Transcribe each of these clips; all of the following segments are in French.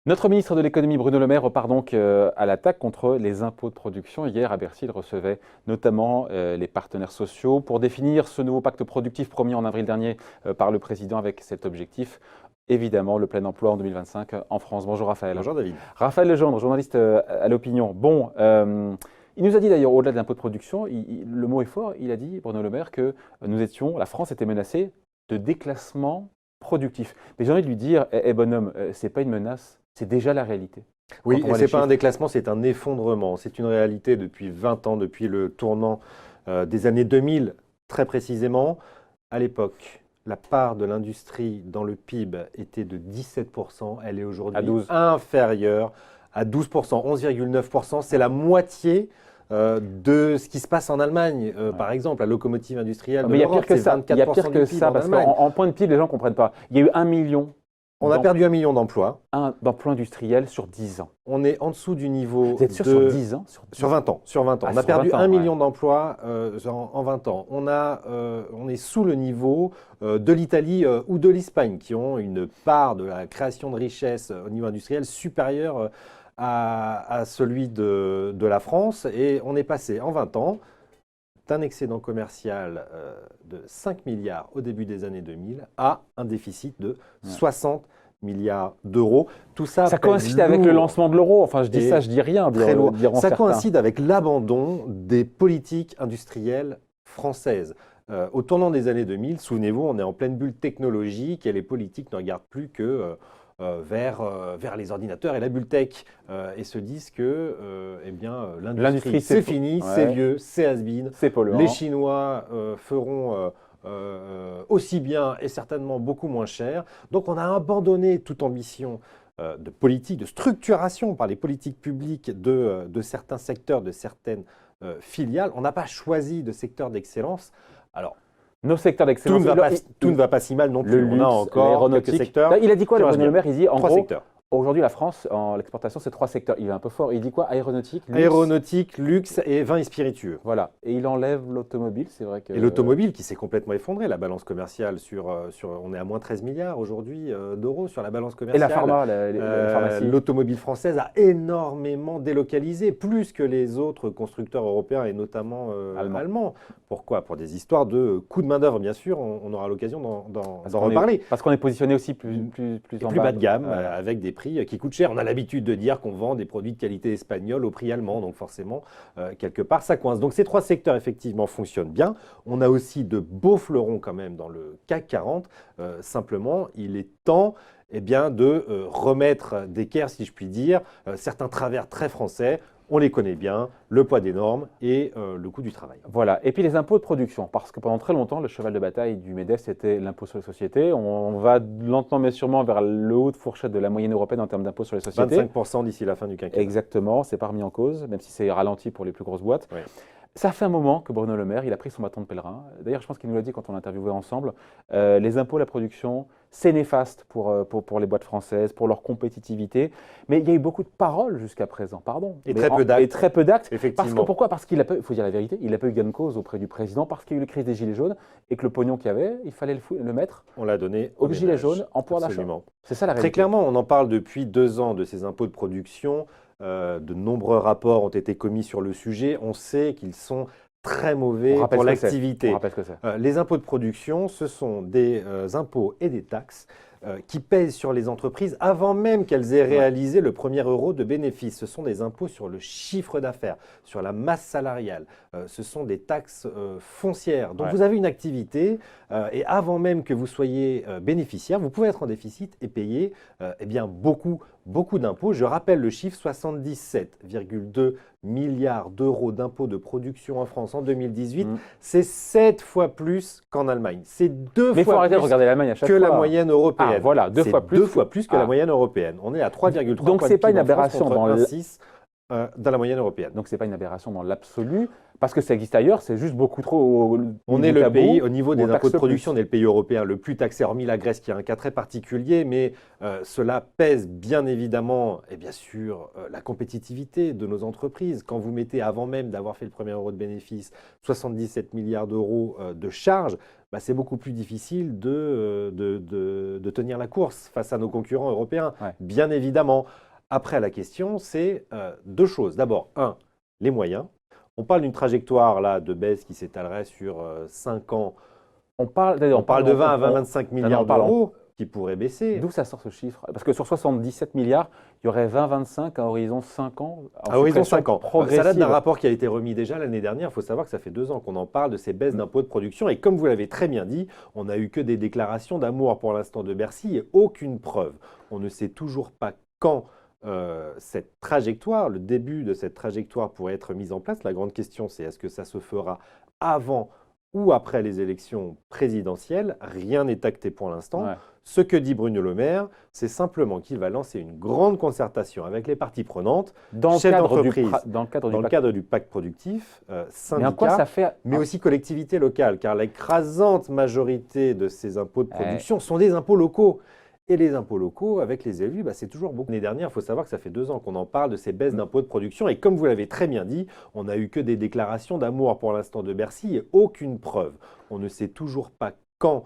Notre ministre de l'économie Bruno Le Maire repart donc à l'attaque contre les impôts de production. Hier à Bercy, il recevait notamment les partenaires sociaux pour définir ce nouveau pacte productif promis en avril dernier par le président avec cet objectif. Évidemment, le plein emploi en 2025 en France. Bonjour Raphaël. Bonjour David. Raphaël Legendre, journaliste à l'Opinion. Bon, il nous a dit d'ailleurs, au-delà de l'impôt de production, le mot est fort, il a dit, Bruno Le Maire, que la France était menacée de déclassement productif. Mais j'ai envie de lui dire, bonhomme, c'est pas une menace, c'est déjà la réalité. Oui, et ce n'est pas un déclassement, c'est un effondrement. C'est une réalité depuis 20 ans, depuis le tournant des années 2000, très précisément. À l'époque, la part de l'industrie dans le PIB était de 17%. Elle est aujourd'hui inférieure à 12%, 11,9%. C'est la moitié de ce qui se passe en Allemagne, par exemple, la locomotive industrielle de l'Europe, c'est 24% il y a pire que ça, parce qu'en point de PIB, les gens ne comprennent pas. Il y a eu 1 million. On a perdu 1 million d'emplois. D'emplois industriels sur 10 ans. On est en dessous du niveau. Vous êtes sûr sur 10 ans Sur 20 ans. Sur 20 ans. On a perdu 1 million d'emplois en 20 ans. On est sous le niveau de l'Italie ou de l'Espagne, qui ont une part de la création de richesse au niveau industriel supérieure à celui de la France. Et on est passé en 20 ans d'un excédent commercial de 5 milliards au début des années 2000 à un déficit de 60 milliards d'euros. Tout ça, ça coïncide avec le lancement de l'euro. Enfin, je dis ça, je dis rien. Très lourd. Ça coïncide avec l'abandon des politiques industrielles françaises. Au tournant des années 2000, souvenez-vous, on est en pleine bulle technologique et les politiques ne regardent plus que vers les ordinateurs et la bulle tech et se disent que l'industrie c'est fini, c'est vieux, c'est has-been. C'est polluant. Les Chinois feront aussi bien et certainement beaucoup moins cher. Donc on a abandonné toute ambition de politique, de structuration par les politiques publiques de certains secteurs, de certaines filiales. On n'a pas choisi de secteur d'excellence. Alors, nos secteurs d'excellence. Tout ne va pas si mal non plus. Le luxe, on a encore quelques secteurs. Il a dit quoi, le Bruno Le Maire? Il dit en gros, secteurs. Aujourd'hui, la France, en l'exportation, c'est 3 secteurs. Il est un peu fort. Il dit quoi? Aéronautique, luxe. Aéronautique, luxe et vin et spiritueux. Voilà. Et il enlève l'automobile, c'est vrai que... Et l'automobile qui s'est complètement effondrée. La balance commerciale on est à moins 13 milliards aujourd'hui d'euros sur la balance commerciale. Et la pharma, la pharmacie. L'automobile française a énormément délocalisé, plus que les autres constructeurs européens et notamment allemands. Pourquoi? Pour des histoires de coûts de main-d'œuvre, bien sûr. On aura l'occasion d'en reparler. Parce qu'on est positionné aussi plus bas de gamme, avec des prix qui coûtent cher. On a l'habitude de dire qu'on vend des produits de qualité espagnole au prix allemand, donc forcément, quelque part, ça coince. Donc ces 3 secteurs, effectivement, fonctionnent bien. On a aussi de beaux fleurons quand même dans le CAC 40. Simplement, il est temps de remettre d'équerre, si je puis dire, certains travers très français. On les connaît bien, le poids des normes et le coût du travail. Voilà. Et puis les impôts de production, parce que pendant très longtemps, le cheval de bataille du MEDEF, c'était l'impôt sur les sociétés. On va lentement mais sûrement vers le haut de fourchette de la moyenne européenne en termes d'impôt sur les sociétés. 25% d'ici la fin du quinquennat. Exactement, c'est pas remis en cause, même si c'est ralenti pour les plus grosses boîtes. Oui. Ça fait un moment que Bruno Le Maire, il a pris son bâton de pèlerin. D'ailleurs, je pense qu'il nous l'a dit quand on l'interviewait ensemble. Les impôts, la production, c'est néfaste pour les boîtes françaises, pour leur compétitivité. Mais il y a eu beaucoup de paroles jusqu'à présent, pardon. Et très peu d'actes. Et très peu d'actes. Effectivement. Pourquoi? Parce qu'il a pas, il faut dire la vérité, il n'a pas eu gain de cause auprès du président, parce qu'il y a eu la crise des Gilets jaunes et que le pognon qu'il y avait, il fallait le mettre. On l'a donné aux Gilets jaunes en pouvoir d'achat. C'est ça la réalité. Très clairement, on en parle depuis 2 ans de ces impôts de production. De nombreux rapports ont été commis sur le sujet. On sait qu'ils sont très mauvais pour l'activité. Les impôts de production, ce sont des impôts et des taxes qui pèsent sur les entreprises avant même qu'elles aient réalisé le premier euro de bénéfice. Ce sont des impôts sur le chiffre d'affaires, sur la masse salariale. Ce sont des taxes foncières. Donc vous avez une activité et avant même que vous soyez bénéficiaire, vous pouvez être en déficit et payer beaucoup d'impôts. Je rappelle le chiffre, 77,2 milliards d'euros d'impôts de production en France en 2018. C'est 7 fois plus qu'en Allemagne. C'est 2 fois plus que la moyenne européenne. Voilà, 2 fois plus. 2 fois plus que la moyenne européenne. On est à 3,3 Donc, ce n'est pas une aberration dans le 6. dans la moyenne européenne. Donc, ce n'est pas une aberration dans l'absolu, parce que ça existe ailleurs, c'est juste beaucoup trop. On est le pays, au niveau des impôts de production, on est le pays européen le plus taxé, hormis la Grèce qui a un cas très particulier, mais cela pèse bien évidemment, et bien sûr, la compétitivité de nos entreprises. Quand vous mettez, avant même d'avoir fait le premier euro de bénéfice, 77 milliards d'euros de charges, bah, c'est beaucoup plus difficile de tenir la course face à nos concurrents européens, bien évidemment. Après, la question, c'est deux choses. D'abord, un, les moyens. On parle d'une trajectoire là, de baisse qui s'étalerait sur 5 ans. On parle de 20 à 25 milliards d'euros qui pourraient baisser. D'où ça sort ce chiffre? Parce que sur 77 milliards, il y aurait 20-25 à horizon 5 ans. À horizon 5 ans. Ça date d'un rapport qui a été remis déjà l'année dernière. Il faut savoir que ça fait 2 ans qu'on en parle de ces baisses d'impôts de production. Et comme vous l'avez très bien dit, on n'a eu que des déclarations d'amour pour l'instant de Bercy et aucune preuve. On ne sait toujours pas quand cette trajectoire, le début de cette trajectoire pourrait être mise en place. La grande question, c'est est-ce que ça se fera avant ou après les élections présidentielles? Rien n'est acté pour l'instant. Ce que dit Bruno Le Maire, c'est simplement qu'il va lancer une grande concertation avec les parties prenantes, chefs d'entreprise, dans le cadre du pacte productif, syndicats, mais aussi collectivités locales, car l'écrasante majorité de ces impôts de production sont des impôts locaux. Et les impôts locaux, avec les élus, bah, c'est toujours beaucoup. L'année dernière, il faut savoir que ça fait 2 ans qu'on en parle de ces baisses d'impôts de production. Et comme vous l'avez très bien dit, on n'a eu que des déclarations d'amour pour l'instant de Bercy et aucune preuve. On ne sait toujours pas quand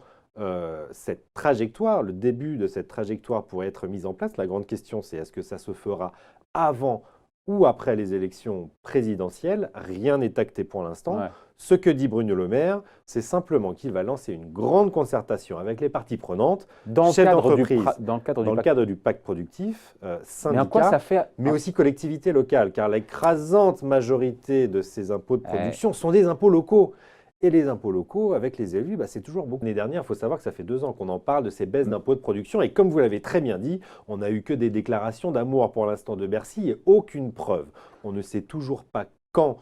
cette trajectoire, le début de cette trajectoire pourrait être mise en place. La grande question, c'est est-ce que ça se fera avant ou après les élections présidentielles? Rien n'est acté pour l'instant. Ce que dit Bruno Le Maire, c'est simplement qu'il va lancer une grande concertation avec les parties prenantes, chefs d'entreprise, dans le cadre du pacte productif, syndicats, mais aussi collectivités locales, car l'écrasante majorité de ces impôts de production sont des impôts locaux. Et les impôts locaux, avec les élus, bah, c'est toujours beaucoup. L'année dernière, il faut savoir que ça fait 2 ans qu'on en parle de ces baisses d'impôts de production. Et comme vous l'avez très bien dit, on n'a eu que des déclarations d'amour pour l'instant de Bercy et aucune preuve. On ne sait toujours pas quand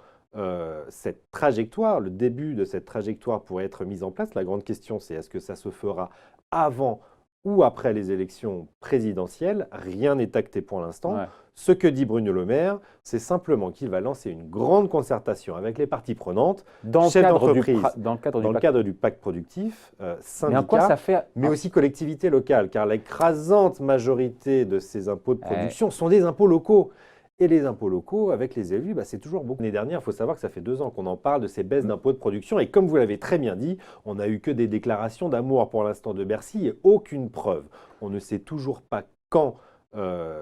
cette trajectoire, le début de cette trajectoire pourrait être mise en place. La grande question, c'est est-ce que ça se fera avant ou après les élections présidentielles? Rien n'est acté pour l'instant. Ce que dit Bruno Le Maire, c'est simplement qu'il va lancer une grande concertation avec les parties prenantes, chefs d'entreprise, dans le cadre du pacte productif, syndicats, mais aussi collectivités locales, car l'écrasante majorité de ces impôts de production sont des impôts locaux. Et les impôts locaux, avec les élus, bah, c'est toujours beaucoup. L'année dernière, il faut savoir que ça fait 2 ans qu'on en parle de ces baisses d'impôts de production. Et comme vous l'avez très bien dit, on n'a eu que des déclarations d'amour pour l'instant de Bercy et aucune preuve. On ne sait toujours pas quand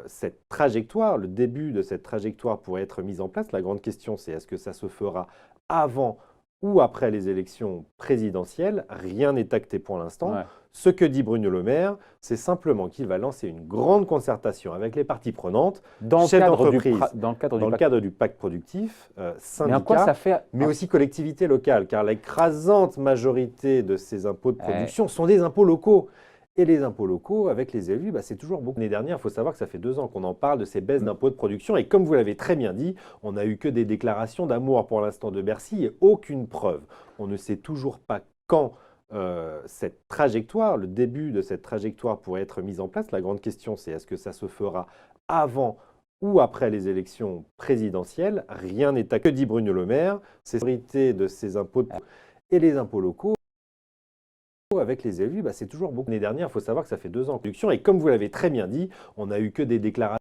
cette trajectoire, le début de cette trajectoire pourrait être mise en place. La grande question, c'est est-ce que ça se fera avant ou après les élections présidentielles? Rien n'est acté pour l'instant. Ce que dit Bruno Le Maire, c'est simplement qu'il va lancer une grande concertation avec les parties prenantes, chefs d'entreprise, dans le cadre du pacte productif, syndicats, mais aussi collectivités locales, car l'écrasante majorité de ces impôts de production sont des impôts locaux. Et les impôts locaux, avec les élus, bah, c'est toujours beaucoup. L'année dernière, il faut savoir que ça fait 2 ans qu'on en parle de ces baisses d'impôts de production. Et comme vous l'avez très bien dit, on n'a eu que des déclarations d'amour pour l'instant de Bercy et aucune preuve. On ne sait toujours pas quand cette trajectoire, le début de cette trajectoire pourrait être mise en place. La grande question, c'est est-ce que ça se fera avant ou après les élections présidentielles? Rien n'est acté. Que dit Bruno Le Maire, c'est la priorité de ces impôts et les impôts locaux. Avec les élus, bah, c'est toujours beaucoup. L'année dernière, il faut savoir que ça fait 2 ans de production. Et comme vous l'avez très bien dit, on n'a eu que des déclarations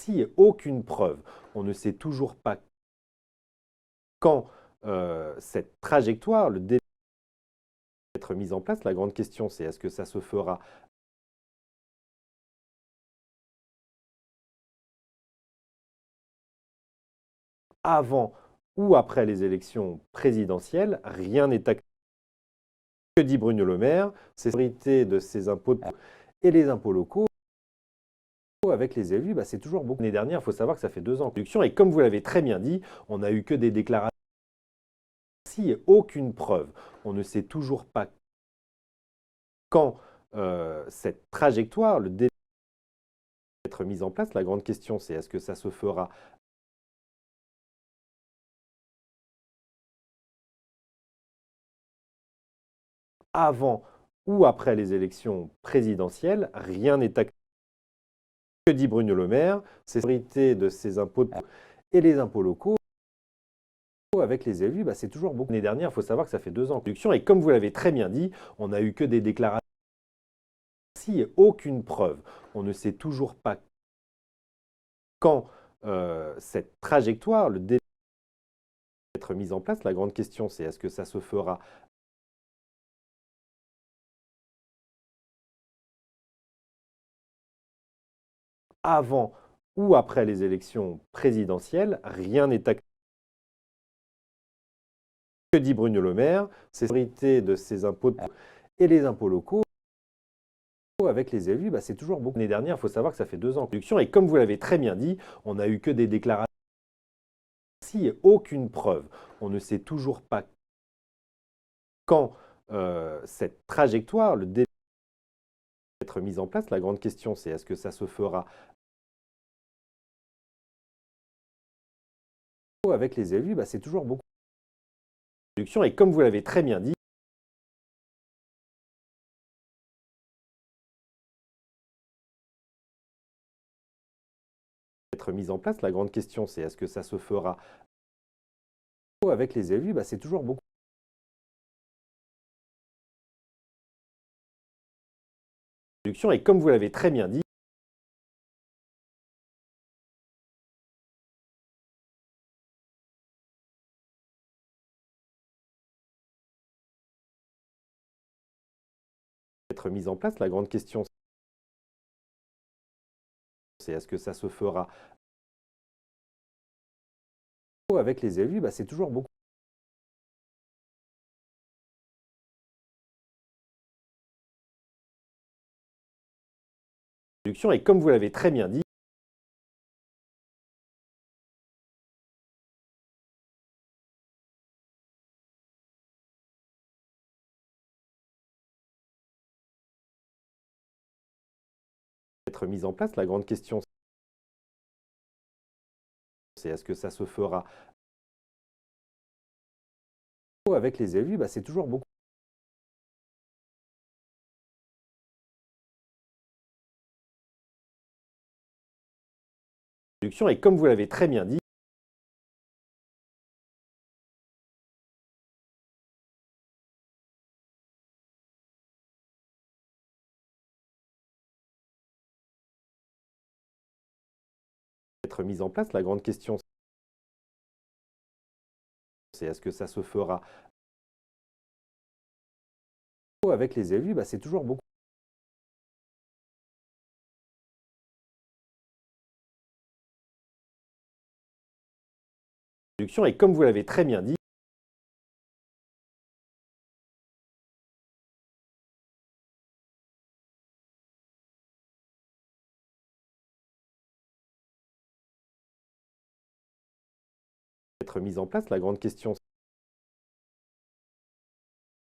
et aucune preuve. On ne sait toujours pas quand cette trajectoire, le début être mise en place. La grande question, c'est est-ce que ça se fera avant ou après les élections présidentielles? Rien n'est acté. Que dit Bruno Le Maire, c'est la priorité de ces impôts et les impôts locaux. Avec les élus, bah, c'est toujours beaucoup. L'année dernière, il faut savoir que ça fait 2 ans de production. Et comme vous l'avez très bien dit, on n'a eu que des déclarations et aucune preuve. On ne sait toujours pas quand cette trajectoire, le début être mise en place. La grande question, c'est est-ce que ça se fera avant ou après les élections présidentielles? Rien n'est acté. Que dit Bruno Le Maire? C'est la priorité de ces impôts et les impôts locaux. Avec les élus, c'est toujours beaucoup. L'année dernière, il faut savoir que ça fait 2 ans. Et comme vous l'avez très bien dit, on n'a eu que des déclarations et aucune preuve. On ne sait toujours pas quand cette trajectoire, le délai être mise en place. La grande question, c'est est-ce que ça se fera avant ou après les élections présidentielles? Rien n'est acté. Que dit Bruno Le Maire? C'est la priorité de ces impôts et les impôts locaux. Avec les élus, c'est toujours beaucoup. L'année dernière, il faut savoir que ça fait 2 ans. Et comme vous l'avez très bien dit, on n'a eu que des déclarations et aucune preuve. On ne sait toujours pas quand cette trajectoire, le délai être mise en place. La grande question, c'est est-ce que ça se fera avec les élus? C'est toujours beaucoup. Et comme vous l'avez très bien dit, être mise en place. La grande question, c'est est-ce que ça se fera avec les élus? C'est toujours beaucoup. Et comme vous l'avez très bien dit, être mise en place. La grande question, c'est est-ce que ça se fera avec les élus? C'est toujours beaucoup. Et comme vous l'avez très bien dit, être mise en place. La grande question, c'est est-ce que ça se fera avec les élus? C'est toujours beaucoup. Et comme vous l'avez très bien dit, être mise en place. La grande question, c'est est-ce que ça se fera avec les élus? C'est toujours beaucoup. Et comme vous l'avez très bien dit, être mise en place. La grande question,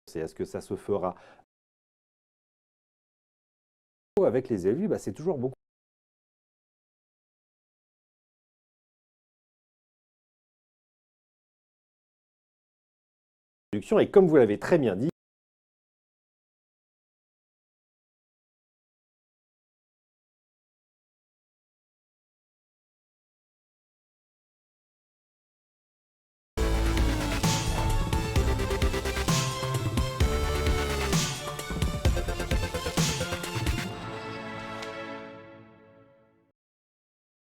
c'est est-ce que ça se fera avec les élus? C'est toujours beaucoup. Et comme vous l'avez très bien dit,